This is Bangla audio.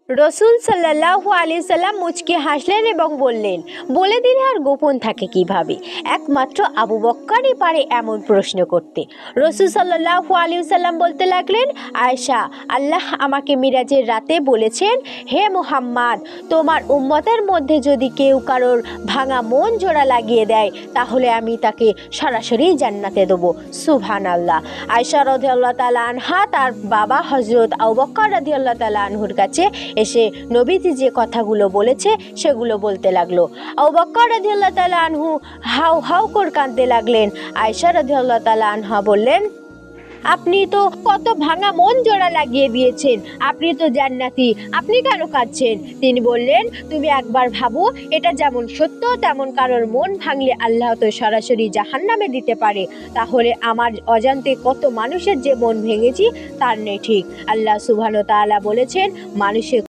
রসুল সাল্লাল্লাহু আলাইহি সাল্লাম মুচকি হাসলেন এবং বললেন, বলে দিলে আর গোপন থাকে কিভাবে? একমাত্র আবু বক্করই পারে এমন প্রশ্ন করতে। রসুল সাল্লাল্লাহু আলাইহি সাল্লাম বলতে লাগলেন, আয়েশা, আল্লাহ আমাকে মিরাজের রাতে বলেছেন, হে মুহাম্মদ, তোমার উম্মতের মধ্যে যদি কেউ কারোর ভাঙা মন জোড়া লাগিয়ে দেয় তাহলে আমি তাকে সরাসরি জান্নাতে দেবো। সুবহানাল্লাহ। আয়েশা রাদিয়াল্লাহু তাআলা আনহা তার বাবা হযরত আবু বকর রাদিয়াল্লাহু তাআলা আনহুর কাছে এসে নবীজি যে কথাগুলো বলেছে সেগুলো বলতে লাগলো। আবু বকর রাদিয়াল্লাহু তাআলা আনহু হাউ হাউ করে কাঁদতে লাগলেন। আয়েশা রাদিয়াল্লাহু তাআলা আনহা বললেন, আপনি তো কত ভাঙা মন জোড়া লাগিয়ে দিয়েছেন, আপনি তো জান্নাতি, আপনি কেন কাঁদছেন? তিনি বললেন, তুমি একবার ভাবো, এটা যেমন সত্য তেমন কারোর মন ভাঙলে আল্লাহ তো সরাসরি জাহান্নামে দিতে পারে, তাহলে আমার অজান্তে কত মানুষের যে মন ভেঙেছি তার নেই ঠিক। আল্লাহ সুবহানাহু ওয়া তাআলা বলেছেন, মানুষের